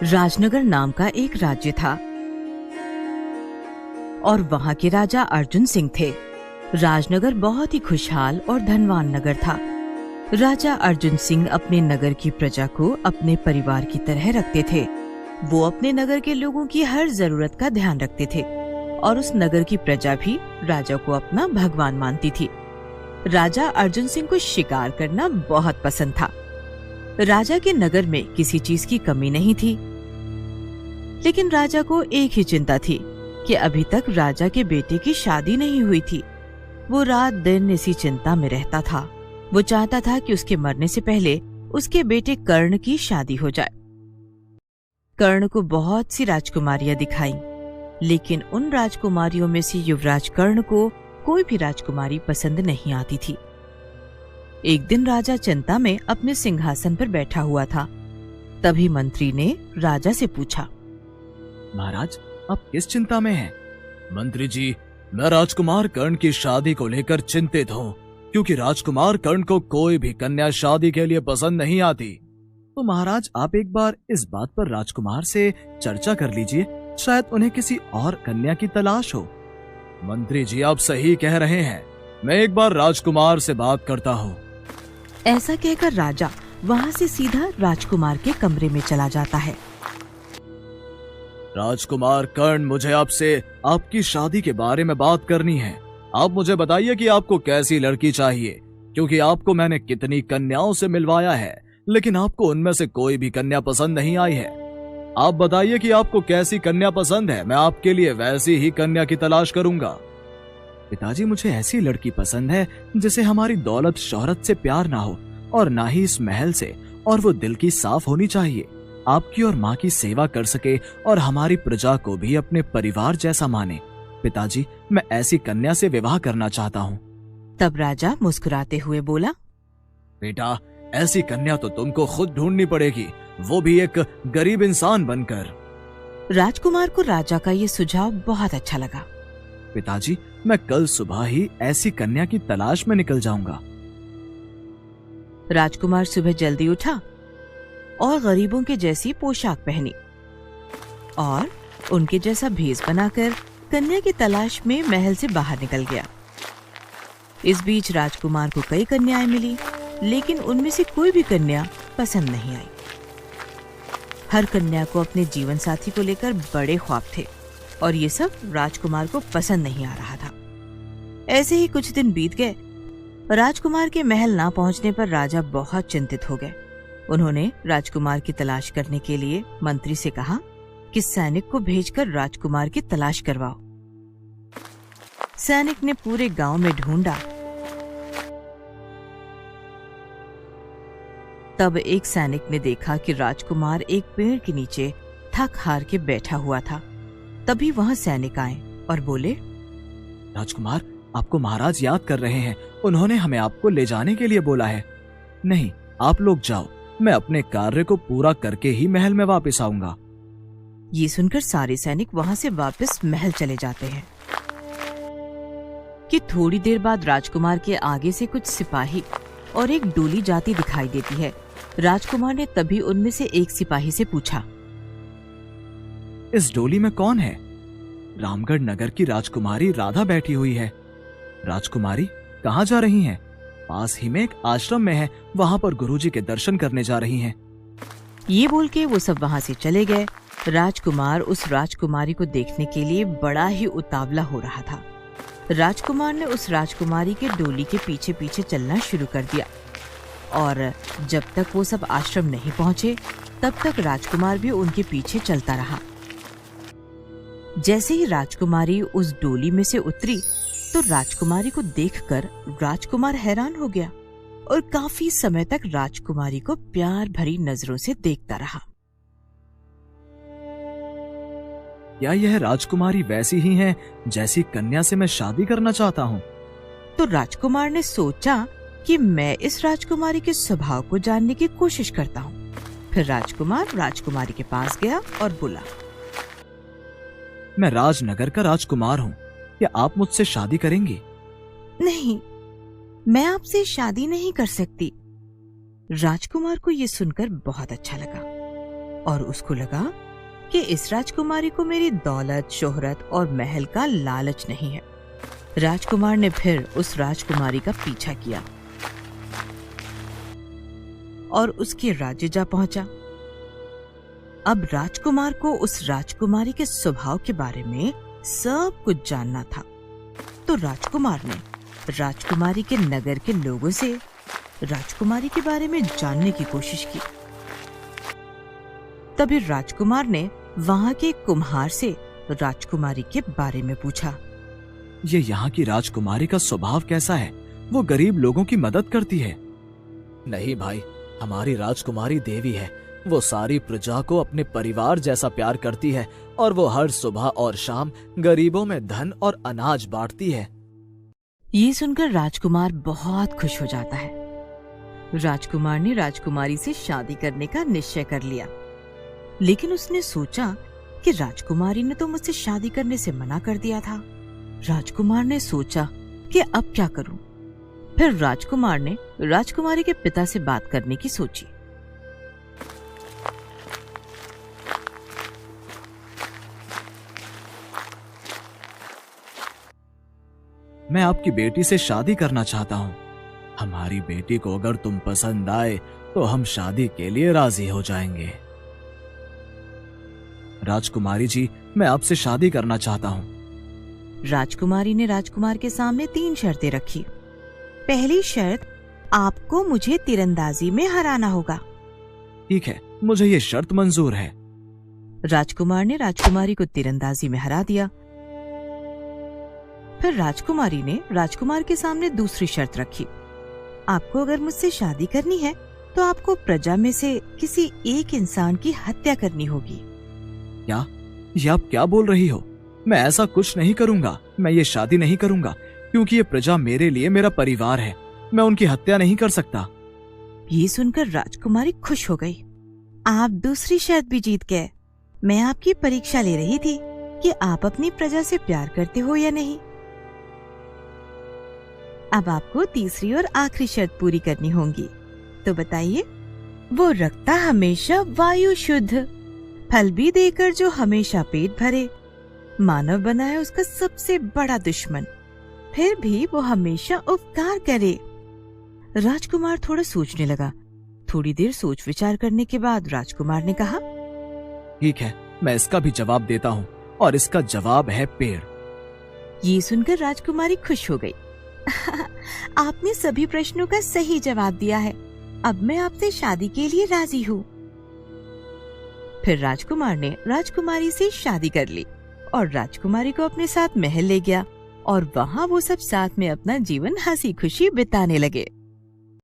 राजनगर नाम का एक राज्य था और वहां के राजा अर्जुन सिंह थे। राजनगर बहुत ही खुशहाल और धनवान नगर था। राजा अर्जुन सिंह अपने नगर की प्रजा को अपने परिवार की तरह रखते थे। वो अपने नगर के लोगों की हर जरूरत का ध्यान रखते थे और उस नगर की प्रजा भी राजा को अपना भगवान मानती थी। राजा अर्जुन सिंह को शिकार करना बहुत पसंद था। राजा के नगर में किसी चीज की कमी नहीं थी, लेकिन राजा को एक ही चिंता थी कि अभी तक राजा के बेटे की शादी नहीं हुई थी। वो रात दिन इसी चिंता में रहता था। वो चाहता था कि उसके मरने से पहले उसके बेटे कर्ण की शादी हो जाए। कर्ण को बहुत सी राजकुमारियां दिखाई, लेकिन उन राजकुमारियों में से युवराज कर्ण को कोई भी राजकुमारी पसंद नहीं आती थी। एक दिन राजा चिंता में अपने सिंहासन पर बैठा हुआ था। तभी मंत्री ने राजा से पूछा, महाराज, आप किस चिंता में हैं? मंत्री जी, मैं राजकुमार कर्ण की शादी को लेकर चिंतित हूँ, क्योंकि राजकुमार कर्ण को कोई भी कन्या शादी के लिए पसंद नहीं आती। तो महाराज, आप एक बार इस बात पर राजकुमार से चर्चा कर लीजिए, शायद उन्हें किसी और कन्या की तलाश हो। मंत्री जी, आप सही कह रहे हैं, मैं एक बार राजकुमार से बात करता हूँ। ऐसा कहकर राजा वहाँ से सीधा राजकुमार के कमरे में चला जाता है। राजकुमार कर्ण, मुझे आपसे आपकी शादी के बारे में बात करनी है। आप मुझे बताइए कि आपको कैसी लड़की चाहिए, क्योंकि आपको मैंने कितनी कन्याओं से मिलवाया है, लेकिन आपको उनमें से कोई भी कन्या पसंद नहीं आई है। आप बताइए कि आपको कैसी कन्या पसंद है, मैं आपके लिए वैसी ही कन्या की तलाश करूंगा। पिताजी, मुझे ऐसी लड़की पसंद है जिसे हमारी दौलत शोहरत से प्यार ना हो और ना ही इस महल से, और वो दिल की साफ होनी चाहिए, आपकी और माँ की सेवा कर सके और हमारी प्रजा को भी अपने परिवार जैसा माने। पिताजी, मैं ऐसी कन्या से विवाह करना चाहता हूँ। तब राजा मुस्कुराते हुए बोला, बेटा, ऐसी कन्या तो तुमको खुद ढूंढनी पड़ेगी, वो भी एक गरीब इंसान बनकर। राजकुमार को राजा का ये सुझाव बहुत अच्छा लगा। पिताजी, मैं कल सुबह ही ऐसी कन्या की तलाश में निकल जाऊंगा। राजकुमार सुबह जल्दी उठा और गरीबों के जैसी पोशाक पहनी और उनके जैसा भेष बनाकर कन्या की तलाश में महल से बाहर निकल गया। इस बीच राजकुमार को कई कन्याएं मिली, लेकिन उनमें से कोई भी कन्या पसंद नहीं आई। हर कन्या को अपने जीवन साथी को लेकर बड़े ख्वाब थे और ये सब राजकुमार को पसंद नहीं आ रहा था। ऐसे ही कुछ दिन बीत गए। राजकुमार के महल ना पहुंचने पर राजा बहुत चिंतित हो गए। उन्होंने राजकुमार की तलाश करने के लिए मंत्री से कहा कि सैनिक को भेजकर राजकुमार की तलाश करवाओ। सैनिक ने पूरे गांव में ढूंढा। तब एक सैनिक ने देखा कि राजकुमार एक पेड़ के नीचे थक हार के बैठा हुआ था। तभी वहां सैनिक आए और बोले, राजकुमार, आपको महाराज याद कर रहे हैं, उन्होंने हमें आपको ले जाने के लिए बोला है। नहीं, आप लोग जाओ, मैं अपने कार्य को पूरा करके ही महल में वापस आऊंगा। ये सुनकर सारे सैनिक वहां से वापस महल चले जाते हैं कि थोड़ी देर बाद राजकुमार के आगे से कुछ सिपाही और एक डोली जाती दिखाई देती है। राजकुमार ने तभी उनमें से एक सिपाही से पूछा, इस डोली में कौन है? रामगढ़ नगर की राजकुमारी राधा बैठी हुई है। राजकुमारी, कहाँ जा रही हैं? पास ही में एक आश्रम में है, वहां पर गुरुजी के दर्शन करने जा रही हैं। ये बोल के वो सब वहां से चले गए। राजकुमार उस राजकुमारी को देखने के लिए बड़ा ही उतावला हो रहा था। राजकुमार ने उस राजकुमारी के डोली के पीछे पीछे चलना शुरू कर दिया और जब तक वो सब आश्रम नहीं पहुंचे तब तक राजकुमार भी उनके पीछे चलता रहा। जैसे ही राजकुमारी उस डोली में से उतरी तो राजकुमारी को देखकर राजकुमार हैरान हो गया और काफी समय तक राजकुमारी को प्यार भरी नजरों से देखता रहा। क्या यह राजकुमारी वैसी ही है जैसी कन्या से मैं शादी करना चाहता हूँ? तो राजकुमार ने सोचा कि मैं इस राजकुमारी के स्वभाव को जानने की कोशिश करता हूँ। फिर राजकुमार राजकुमारी के पास गया और बोला, मैं राजनगर का राजकुमार हूँ, क्या आप मुझसे शादी करेंगी? नहीं, मैं आपसे शादी नहीं कर सकती। राजकुमार को ये सुनकर बहुत अच्छा लगा। और उसको लगा कि इस राजकुमारी को मेरी दौलत, शोहरत और महल का लालच नहीं है। राजकुमार ने फिर उस राजकुमारी का पीछा किया और उसके राज्य जा पहुंचा। अब राजकुमार को उस राजकुमारी के स्वभाव के बारे में सब कुछ जानना था, तो राजकुमार ने राजकुमारी के नगर के लोगों से राजकुमारी के बारे में जानने की कोशिश की। तभी राजकुमार ने वहां के कुम्हार से राजकुमारी के बारे में पूछा। ये यहाँ की राजकुमारी का स्वभाव कैसा है? वो गरीब लोगों की मदद करती है? नहीं भाई, हमारी राजकुमारी देवी है। वो सारी प्रजा को अपने परिवार जैसा प्यार करती है और वो हर सुबह और शाम गरीबों में धन और अनाज बांटती है। ये सुनकर राजकुमार बहुत खुश हो जाता है। राजकुमार ने राजकुमारी से शादी करने का निश्चय कर लिया, लेकिन उसने सोचा कि राजकुमारी ने तो मुझसे शादी करने से मना कर दिया था। राजकुमार ने सोचा कि अब क्या करूं? फिर राजकुमार ने राजकुमारी के पिता से बात करने की सोची। मैं आपकी बेटी से शादी करना चाहता हूँ। हमारी बेटी को अगर तुम पसंद आए तो हम शादी के लिए राजी हो जाएंगे। राजकुमारी जी, मैं आपसे शादी करना चाहता हूँ। राजकुमारी ने राजकुमार के सामने 3 शर्तें रखी। पहली शर्त, आपको मुझे तीरंदाजी में हराना होगा। ठीक है, मुझे ये शर्त मंजूर है। राजकुमार ने राजकुमारी को तीरंदाजी में हरा दिया। फिर राजकुमारी ने राजकुमार के सामने दूसरी शर्त रखी। आपको अगर मुझसे शादी करनी है तो आपको प्रजा में से किसी एक इंसान की हत्या करनी होगी। क्या? ये आप क्या बोल रही हो? मैं ऐसा कुछ नहीं करूंगा। मैं ये शादी नहीं करूंगा क्योंकि ये प्रजा मेरे लिए मेरा परिवार है। मैं उनकी हत्या नहीं कर सकता। ये सुनकर राजकुमारी खुश हो गई। आप दूसरी शर्त भी जीत गए। मैं आपकी परीक्षा ले रही थी कि आप अपनी प्रजा से प्यार करते हो या नहीं। अब आपको तीसरी और आखिरी शर्त पूरी करनी होगी। तो बताइए, वो रखता हमेशा वायु शुद्ध, फल भी देकर जो हमेशा पेट भरे, मानव बनाए उसका सबसे बड़ा दुश्मन, फिर भी वो हमेशा उपकार करे। राजकुमार थोड़ा सोचने लगा। थोड़ी देर सोच विचार करने के बाद राजकुमार ने कहा, ठीक है, मैं इसका भी जवाब देता हूँ और इसका जवाब है पेड़। ये सुनकर राजकुमारी खुश हो गई। आपने सभी प्रश्नों का सही जवाब दिया है। अब मैं आपसे शादी के लिए राजी हूँ। फिर राजकुमार ने राजकुमारी से शादी कर ली और राजकुमारी को अपने साथ महल ले गया और वहाँ वो सब साथ में अपना जीवन हंसी खुशी बिताने लगे।